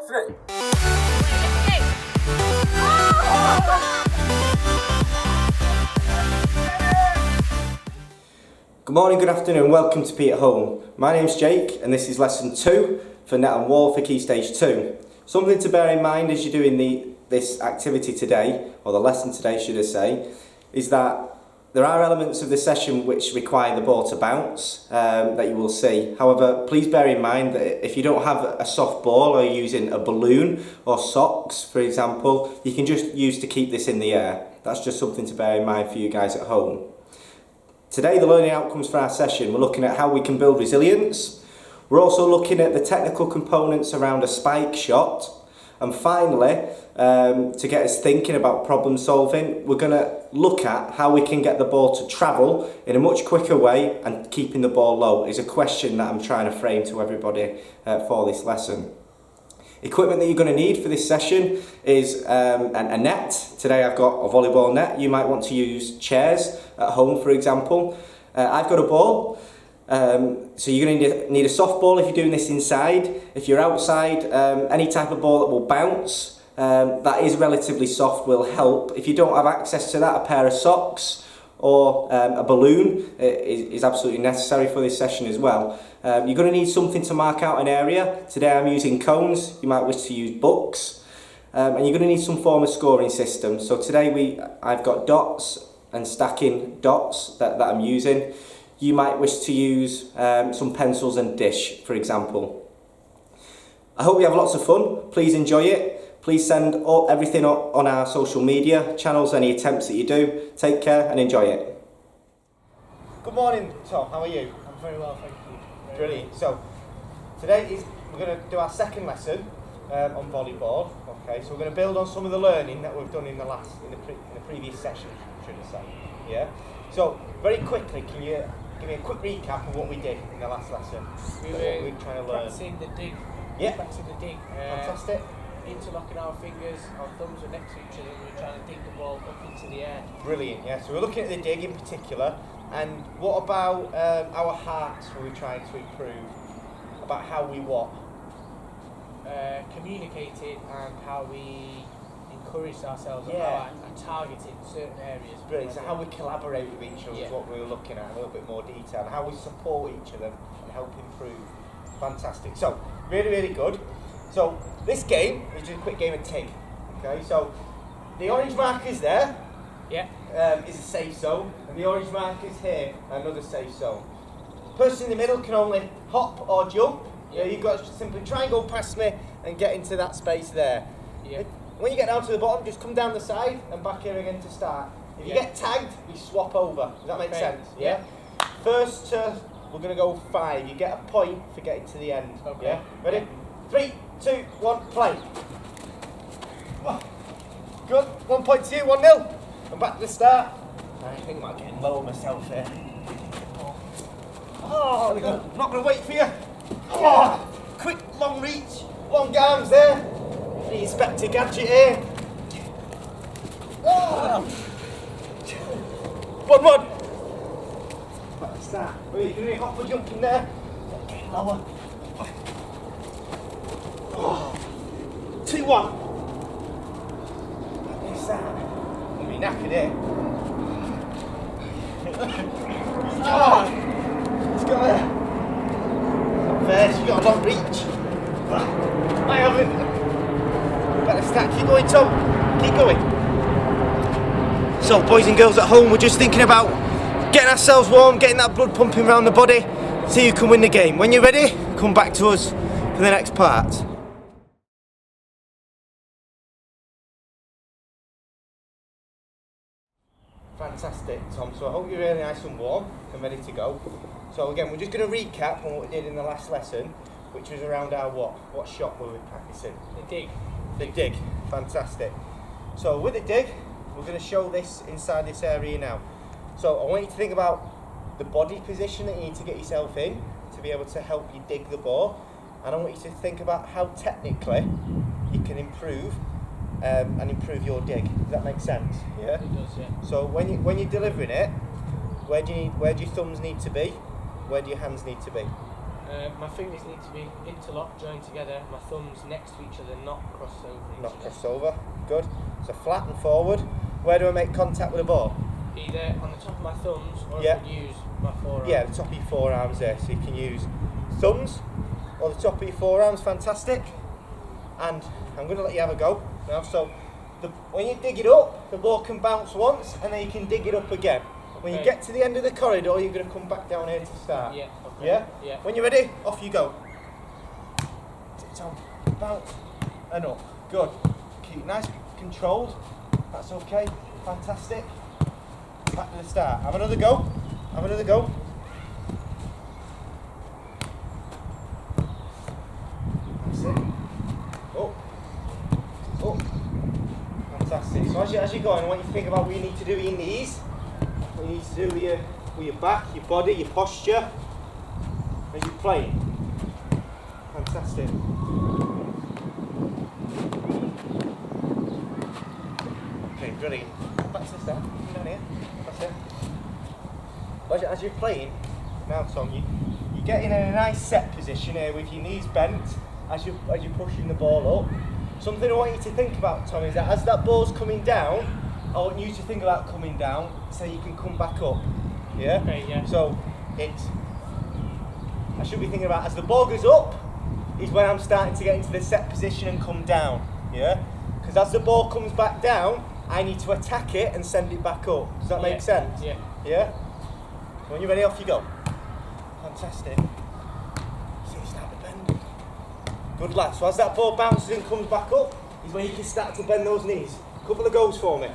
3. Good morning, good afternoon, welcome to Pete at Home. My name's Jake and this is lesson 2 for net and wall for Key Stage 2. Something to bear in mind as you're doing this activity today, or the lesson today should I say, is that there are elements of the session which require the ball to bounce that you will see. However, please bear in mind that if you don't have a soft ball or you're using a balloon or socks, for example, you can just use to keep this in the air. That's just something to bear in mind for you guys at home. Today, the learning outcomes for our session, we're looking at how we can build resilience. We're also looking at the technical components around a spike shot. And finally, to get us thinking about problem solving, we're going to look at how we can get the ball to travel in a much quicker way and keeping the ball low is a question that I'm trying to frame to everybody for this lesson. Equipment that you're going to need for this session is a net. Today I've got a volleyball net. You might want to use chairs at home, for example. I've got a ball. So you're going to need a soft ball if you're doing this inside. If you're outside, any type of ball that will bounce, that is relatively soft, will help. If you don't have access to that, a pair of socks or a balloon is absolutely necessary for this session as well. You're going to need something to mark out an area. Today I'm using cones. You might wish to use books. And you're going to need some form of scoring system. So today I've got dots and stacking dots that I'm using. You might wish to use some pencils and dish, for example. I hope you have lots of fun. Please enjoy it. Please send everything on our social media channels, any attempts that you do. Take care and enjoy it. Good morning, Tom. How are you? I'm very well, thank you. Brilliant. So, today we're going to do our second lesson on volleyball. Okay, so we're going to build on some of the learning that we've done in the previous session, should I say? Yeah. So, very quickly, can you give me a quick recap of what we did in the last lesson? We were trying to learn. Practicing the dig. Yeah. Practicing the dig. Fantastic. Interlocking our fingers, our thumbs are next to each other, and we're trying to dig the ball up into the air. Brilliant, yeah. So we're looking at the dig in particular. And what about our hearts were we trying to improve? About how we what? Communicated and how we encouraged ourselves Yeah. and targeted certain areas. Brilliant. So how we collaborate with each other is what we were looking at in a little bit more detail. How we support each other and help improve. Fantastic. So, really, really good. So, this game is just a quick game of TIG. Okay, so the orange markers there is a safe zone, and the orange markers here are another safe zone. Person in the middle can only hop or jump. Yeah. You've got to simply try and go past me and get into that space there. Yeah. When you get down to the bottom, just come down the side and back here again to start. If you get tagged, we swap over. Does that make sense? Yeah. First to, we're going to go 5. You get a point for getting to the end. Okay. Yeah. Ready? 3, 2, 1, play. Good. 1 point to you. 1-0. I'm back to the start. I think I might getting low on myself here. Oh, there we go. I'm not going to wait for you. Oh, quick, long reach, long arms there. The Inspector Gadget here. Oh. 1-1. Back to start. Are you doing hop for jumping there? Okay, lower. 2-1. Back to start. I'm going to be knackered here. Let's go there. First, you've got a long reach. I haven't. Better start. Keep going, Tom. Keep going. So, boys and girls at home, we're just thinking about getting ourselves warm, getting that blood pumping around the body, see who can win the game. When you're ready, come back to us for the next part. Fantastic, Tom. So I hope you're really nice and warm and ready to go. So again, we're just going to recap on what we did in the last lesson, which was around our what? What shot were we practicing? The dig. The dig. Fantastic. So with the dig, we're going to show this inside this area now. So I want you to think about the body position that you need to get yourself in to be able to help you dig the ball. And I want you to think about how technically you can improve and improve your dig. Does that make sense? Yeah. It does, yeah. So when you're delivering it, where do your thumbs need to be? Where do your hands need to be? My fingers need to be interlocked, joined together. My thumbs next to each other, not crossed over each Not other. crossed over. Good. So flat and forward. Where do I make contact with the ball? Either on the top of my thumbs or Yeah. I could use my forearm. Yeah, the top of your forearms there. So you can use thumbs or the top of your forearms. Fantastic. And I'm going to let you have a go now. So when you dig it up, the ball can bounce once and then you can dig it up again. When you Okay. get to the end of the corridor, you're going to come back down here to start. Yeah. Okay. Yeah? Yeah. When you're ready, off you go. Tip-toe, bounce, and up. Good. Keep it nice, controlled. That's okay. Fantastic. Back to the start. Have another go. Have another go. That's it. Up. Up. Fantastic. So as you're going, I want you to think about what you need to do with your knees. What you need to do with your back, your body, your posture as you're playing. Fantastic. Okay, brilliant. Back to the start. Come down here. That's it. As you're playing, now Tom, you're getting in a nice set position here with your knees bent as you're pushing the ball up. Something I want you to think about, Tom, is that as that ball's coming down, I want you to think about coming down so you can come back up. Yeah? Okay, yeah. So I should be thinking about as the ball goes up is when I'm starting to get into the set position and come down. Yeah? Because as the ball comes back down, I need to attack it and send it back up. Does that make sense? Yeah. Yeah? When you're ready, off you go. Fantastic. See, start to bend. Good lad. So as that ball bounces and comes back up, is when you can start to bend those knees. Couple of goes for me.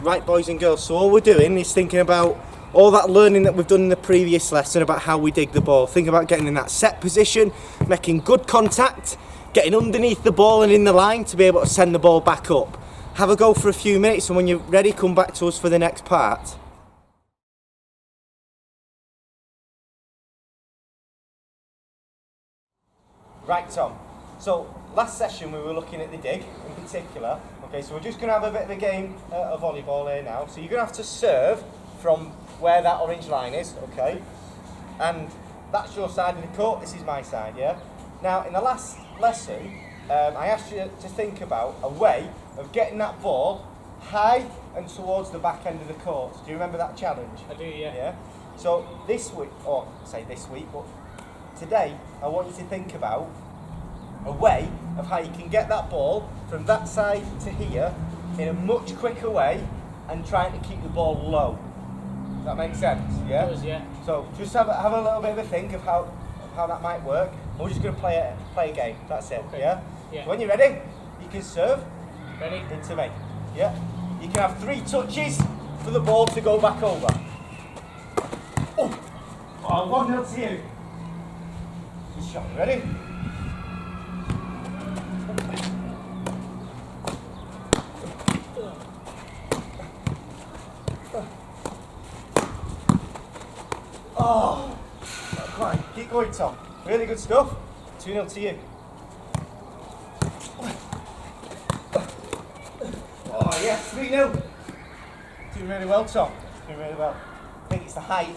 Right, boys and girls, so all we're doing is thinking about all that learning that we've done in the previous lesson about how we dig the ball. Think about getting in that set position, making good contact, getting underneath the ball and in the line to be able to send the ball back up. Have a go for a few minutes, and when you're ready, come back to us for the next part. Right, Tom. So last session we were looking at the dig in particular. Okay, so we're just going to have a bit of a game of volleyball here now. So you're going to have to serve from where that orange line is, okay? And that's your side of the court, this is my side, yeah? Now, in the last lesson, I asked you to think about a way of getting that ball high and towards the back end of the court. Do you remember that challenge? I do, yeah. Yeah? So this week, or say this week, but today, I want you to think about a way of how you can get that ball from that side to here in a much quicker way and trying to keep the ball low. Does that make sense? Yeah? It does, yeah. So just have a little bit of a think of how that might work. We're just going to play a game. That's it. Okay. Yeah? Yeah. So when you're ready, you can serve Ready? into me. Yeah? You can have 3 touches for the ball to go back over. Oh! 1-0 to you. Good shot. Ready? Oh! Not quite. Keep going, Tom. Really good stuff. 2-0 to you. Oh, yes, 3-0. Doing really well, Tom. Doing really well. I think it's the height.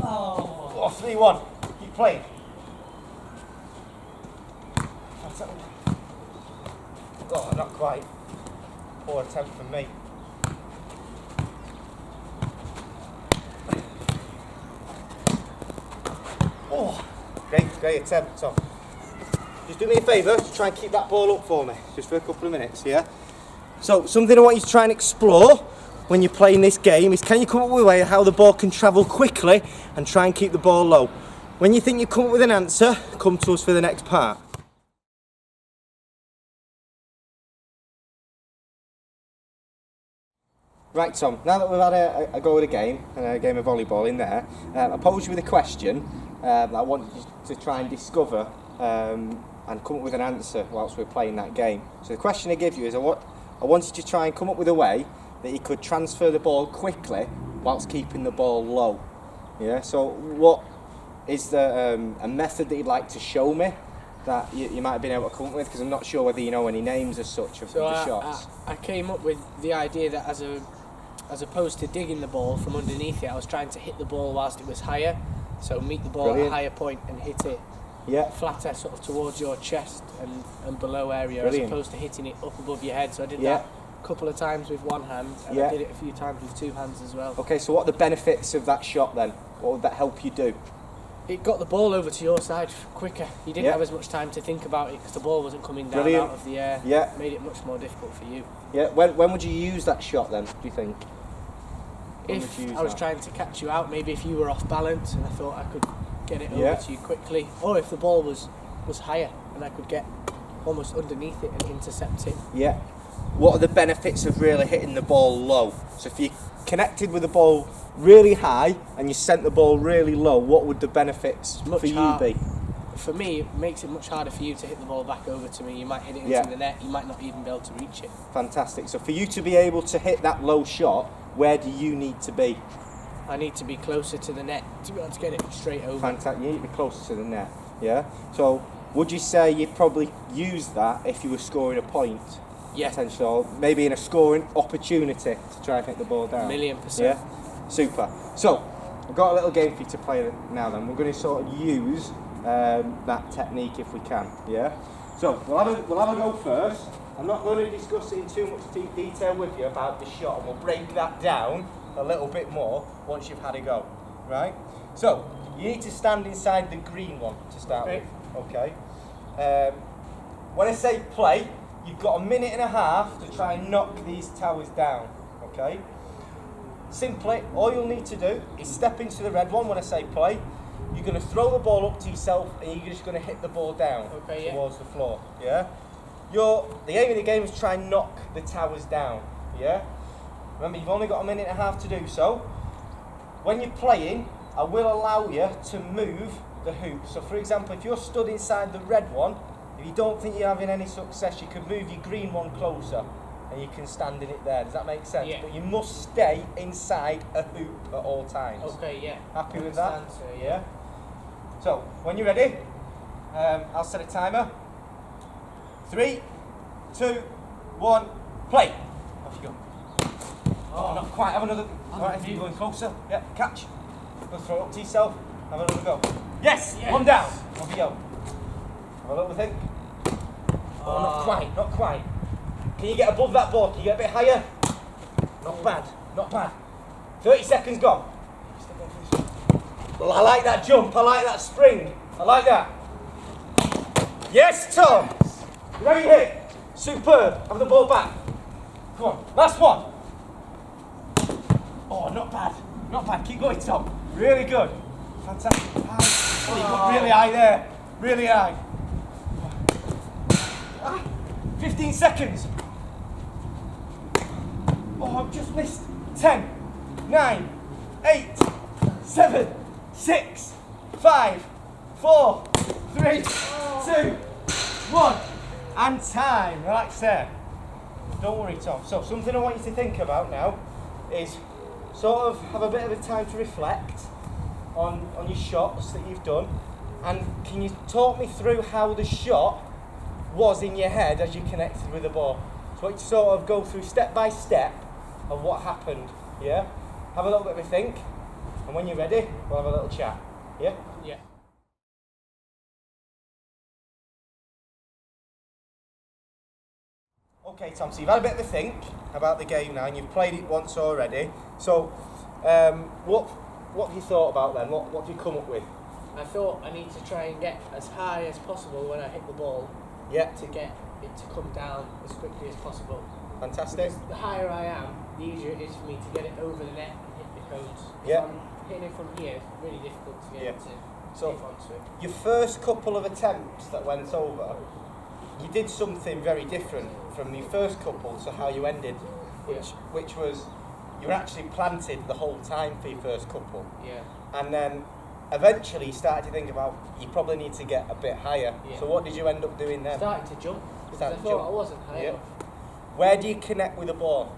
Oh, 3-1. Keep playing. Oh, not quite. Poor attempt from me. Oh, great attempt, Tom. Just do me a favour, just try and keep that ball up for me, just for a couple of minutes, yeah? So, something I want you to try and explore when you're playing this game is, can you come up with a way how the ball can travel quickly and try and keep the ball low? When you think you come up with an answer, come to us for the next part. Right, Tom, now that we've had a go at a game, and a game of volleyball in there, I posed you with a question that I want you to try and discover and come up with an answer whilst we're playing that game. So the question I give you is, I wanted you to try and come up with a way that you could transfer the ball quickly whilst keeping the ball low. Yeah, so what is a method that you'd like to show me that you might have been able to come up with? Because I'm not sure whether you know any names as such of the shots. I came up with the idea that as opposed to digging the ball from underneath it, I was trying to hit the ball whilst it was higher. So meet the ball at a higher point and hit it flatter, sort of towards your chest and below area, as opposed to hitting it up above your head. So I did that a couple of times with one hand, and I did it a few times with two hands as well. Okay, so what are the benefits of that shot then? What would that help you do? It got the ball over to your side quicker. You didn't have as much time to think about it because the ball wasn't coming down out of the air. Yeah. It made it much more difficult for you. Yeah. When would you use that shot then, do you think? If I was trying to catch you out, maybe if you were off balance and I thought I could get it over to you quickly, or if the ball was higher and I could get almost underneath it and intercept it. Yeah. What are the benefits of really hitting the ball low? So if you connected with the ball really high and you sent the ball really low, what would the benefits for you be? For me, it makes it much harder for you to hit the ball back over to me. You might hit it into the net, you might not even be able to reach it. Fantastic. So for you to be able to hit that low shot, where do you need to be? I need to be closer to the net to be able to get it straight over. Fantastic. You need to be closer to the net. Yeah. So would you say you'd probably use that if you were scoring a point? Yeah. Potentially, or maybe in a scoring opportunity to try and hit the ball down. 1,000,000%. Yeah. Super. So I've got a little game for you to play now. Then we're going to sort of use that technique if we can. Yeah. So we'll have a go first. I'm not going to discuss it in too much detail with you about the shot, and we'll break that down a little bit more once you've had a go. Right? So you need to stand inside the green one to start with. Okay. When I say play, you've got 1.5 minutes to try and knock these towers down. Okay. Simply, all you'll need to do is step into the red one when I say play. You're going to throw the ball up to yourself and you're just going to hit the ball down towards the floor. Yeah. The aim of the game is to try and knock the towers down. Yeah. Remember, you've only got 1.5 minutes to do so. When you're playing, I will allow you to move the hoop. So, for example, if you're stood inside the red one, if you don't think you're having any success, you can move your green one closer and you can stand in it there. Does that make sense? Yeah. But you must stay inside a hoop at all times. Okay, yeah. Happy with that? Yeah. So, when you're ready, I'll set a timer. 3, 2, 1, play. Off you go. Oh, not quite. Have another. Alright, if you're going closer. Yeah, catch. Go throw it up to yourself. Have another go. Yes! One down. Off you go. Have a little think. Oh, not quite, not quite. Can you get above that ball? Can you get a bit higher? Not bad, not bad. 30 seconds gone. Well, I like that jump, I like that spring. I like that. Yes, Tom. Great hit. Superb. Have the ball back. Come on, last one. Oh, not bad, not bad. Keep going, Tom. Really good. Fantastic. Oh, you got really high there. Really high. 15 seconds. Oh, I've just missed. 10, 9, 8, 7, 6, 5, 4, 3, 2, 1. And time. Relax there. Don't worry, Tom. So, something I want you to think about now is sort of have a bit of a time to reflect on your shots that you've done. And can you talk me through how the shot was in your head as you connected with the ball? So I want you to sort of go through step by step of what happened, yeah? Have a little bit of a think, and when you're ready, we'll have a little chat, yeah? Yeah. Okay, Tom, so you've had a bit of a think about the game now, and you've played it once already. So, what have you thought about then? What have you come up with? I thought I need to try and get as high as possible when I hit the ball. Yeah. To get it to come down as quickly as possible. Fantastic. Because the higher I am, the easier it is for me to get it over the net and hit the cones. Yeah. If I'm hitting it from here, it's really difficult to get it to So, stick onto it. Your first couple of attempts that went over, you did something very different from the first couple to how you ended, which was you were actually planted the whole time for your first couple. Yeah. And then eventually you started to think about you probably need to get a bit higher. Yeah. So what did you end up doing then? Starting to jump. Because I thought I wasn't high enough. Where do you connect with the ball?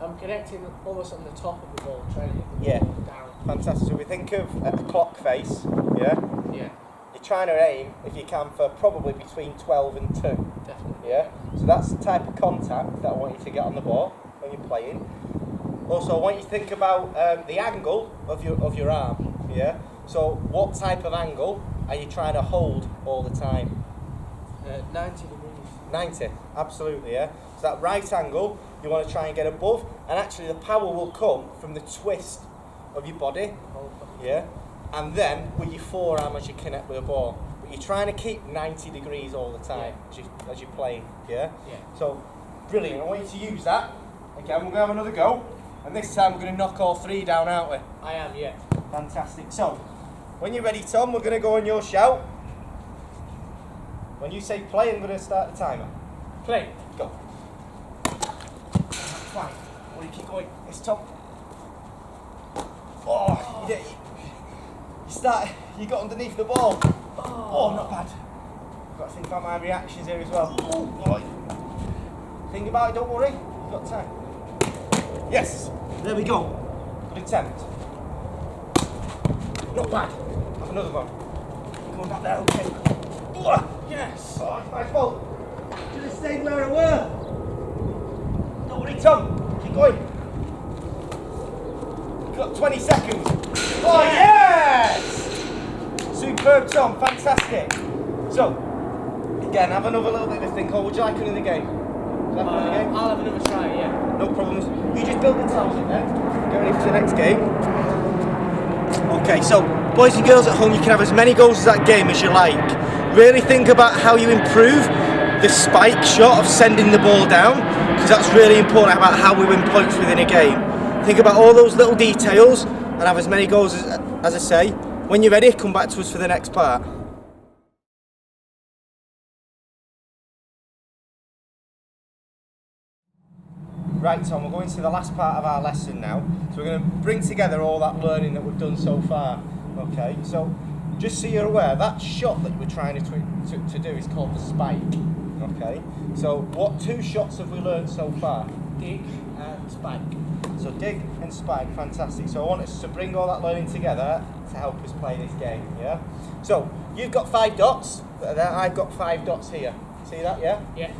I'm connecting almost on the top of the ball, trying to hit the ball down. Fantastic. So we think of a clock face, yeah? Yeah. you're trying to aim, if you can, for probably between 12 and 2. Definitely. Yeah? So that's the type of contact that I want you to get on the ball when you're playing. Also, I want you to think about the angle of your arm. Yeah? So what type of angle are you trying to hold all the time? 90 degrees. 90, absolutely, yeah. So that right angle, you want to try and get above, and actually the power will come from the twist of your body, yeah, and then with your forearm as you connect with the ball. But you're trying to keep 90 degrees all the time as you're playing, yeah? Yeah. So, brilliant, I want you to use that. Again, we're going to have another go, and this time we're going to knock all 3 down, aren't we? I am, yeah. Fantastic. So, when you're ready, Tom, we're going to go on your shout. When you say play, I'm going to start the timer. Play. Go. Fine. What do you keep going? It's Tom. Oh, you did. You got underneath the ball. Oh, not bad. I've got to think about my reactions here as well. Oh. Think about it, don't worry. You've got time. Yes. There we go. Good attempt. Not bad. Have another one. Going back there, okay. Yes. Oh, it's my fault. Should have stayed where I were. Don't worry, Tom. Keep going. You've got 20 seconds. Oh, yes! Superb, Tom. Fantastic. So, again, have another little bit of a think. Or would you like another game? Would you like another game? I'll have another try, yeah. No problems. You just build the tiles in there. Get ready for the next game. Okay, so boys and girls at home, you can have as many goals as that game as you like. Really think about how you improve the spike shot of sending the ball down, because that's really important about how we win points within a game. Think about all those little details and have as many goals as I say. When you're ready, come back to us for the next part. Right, Tom, we're going to the last part of our lesson now. So we're going to bring together all that learning that we've done so far. Okay, so just so you're aware, that shot that you were trying to do is called the spike. Okay, so what 2 shots have we learned so far? Dig and spike. So dig and spike, fantastic. So I want us to bring all that learning together to help us play this game, yeah? So you've got 5 dots, I've got 5 dots here. See that, yeah? Yeah.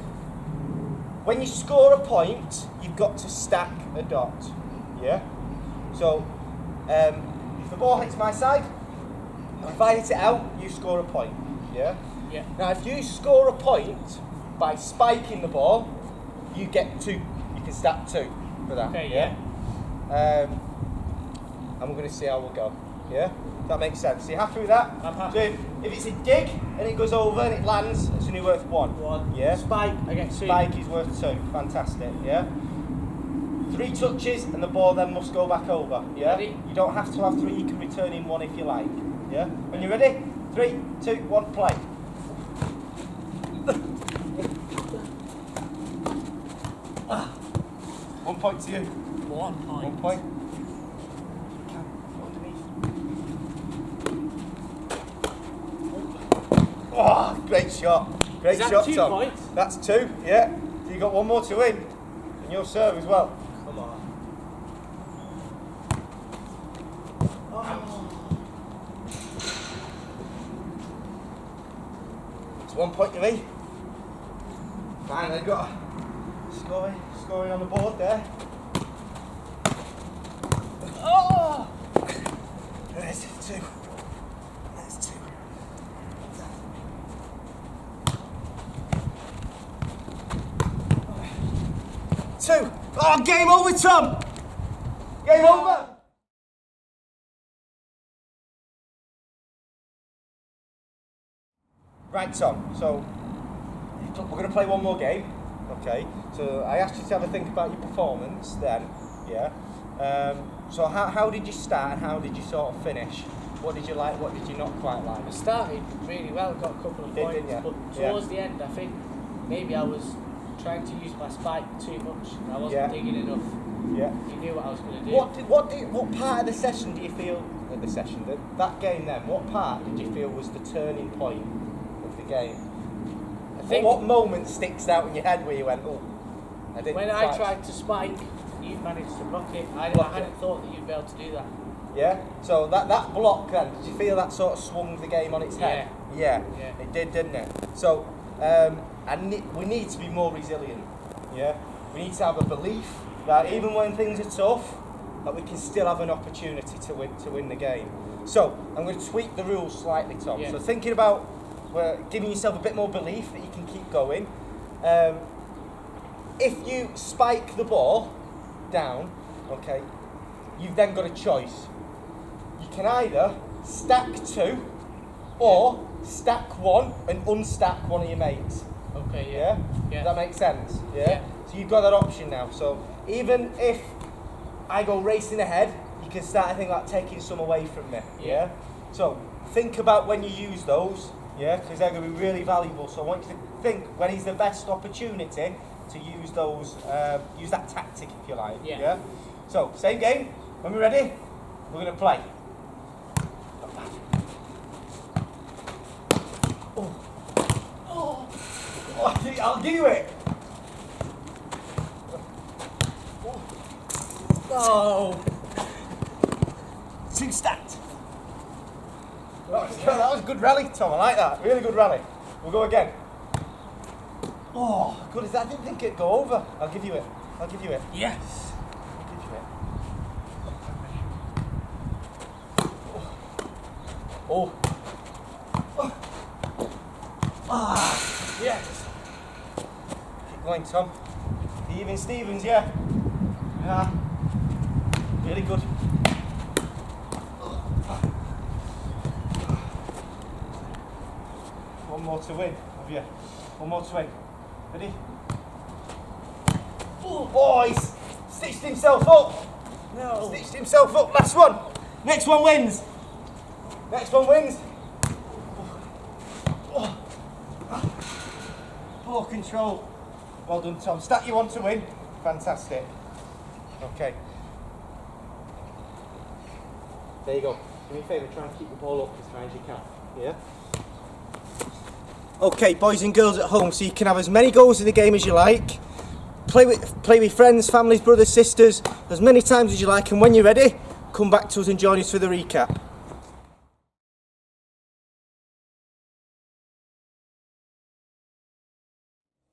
When you score a point, you've got to stack a dot, yeah? So, if the ball hits my side, if I hit it out, you score a point, yeah? Yeah. Now, if you score a point by spiking the ball, you get 2. You can stack 2 for that, Okay, yeah? And we're going to see how we'll go, yeah? That makes sense. Are you happy with that? I'm happy. So if it's a dig and it goes over and it lands, it's only worth 1. 1. Yeah? Spike, I get 2. Spike is worth 2. Fantastic, yeah? 3 touches and the ball then must go back over, yeah? Ready? You don't have to have 3, you can return in 1 if you like, yeah? When you're ready, 3, 2, 1, play. One point to you. 1 point. 1 point. Oh, great shot. Great Is that shot, 2 Tom. points? That's 2, yeah. So you got 1 more to win. And your serve as well. Come on. It's 1 point to me. Fine, I've got scoring on the board there. Oh! There's 2. There's 2. 2. Oh, game over, Tom! Game over! Right, Tom, so we're going to play 1 more game, okay? So I asked you to have a think about your performance then, yeah? So how did you start and how did you sort of finish? What did you like, what did you not quite like? I started really well, got a couple of Did, points, didn't you? but towards the end I think maybe I was trying to use my spike too much. I wasn't digging enough. Yeah. You knew what I was going to do. What part of the session do you feel, that game then, what part did you feel was the turning point of the game? I think What moment sticks out in your head where you went, oh, I didn't when quite... I tried to spike, you managed to block it. I Block hadn't it. thought that you'd be able to do that. Yeah. So that block then, did you feel that sort of swung the game on its head? Yeah. It did, didn't it? So we need to be more resilient. Yeah. We need to have a belief that even when things are tough, that we can still have an opportunity to win the game. So I'm going to tweak the rules slightly, Tom. Yeah. So thinking about giving yourself a bit more belief that you can keep going. If you spike the ball down, okay, you've then got a choice. You can either stack 2 or stack 1 and unstack one of your mates. Okay, Yeah? Yeah. Does that make sense? Yeah. So you've got that option now. So even if I go racing ahead, you can start, I think, like taking some away from me. Yeah? So think about when you use those, because they're going to be really valuable. So I want you to think when is the best opportunity to use those, use that tactic, if you like. Yeah. So same game. When we're ready, we're going to play. I'll give you it. Oh. 2 stacked. That was a good rally, Tom. I like that. Really good rally. We'll go again. Oh, good as that. I didn't think it'd go over. I'll give you it. Yes. I'll give you it. Oh. Ah. Yes. Keep going, Tom. Even Stevens, yeah. Really good. One more to win, have you? One more to win. Ready? Oh, he's stitched himself up. No. Stitched himself up. Last one. Next one wins. Next one wins. Poor control. Well done, Tom. Stack you want to win. Fantastic. Okay. There you go. Do me a favour, try and keep the ball up as high as you can. Yeah? Okay, boys and girls at home, so you can have as many goals in the game as you like. Play with friends, families, brothers, sisters, as many times as you like, and when you're ready, come back to us and join us for the recap.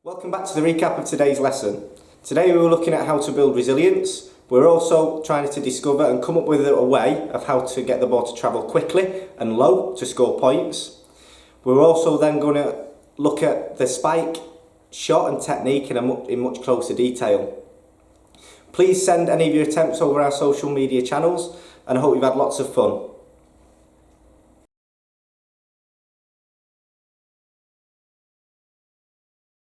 Welcome back to the recap of today's lesson. Today we were looking at how to build resilience. We're also trying to discover and come up with a way of how to get the ball to travel quickly and low to score points. We're also then going to look at the spike shot and technique in much closer detail. Please send any of your attempts over our social media channels, and I hope you've had lots of fun.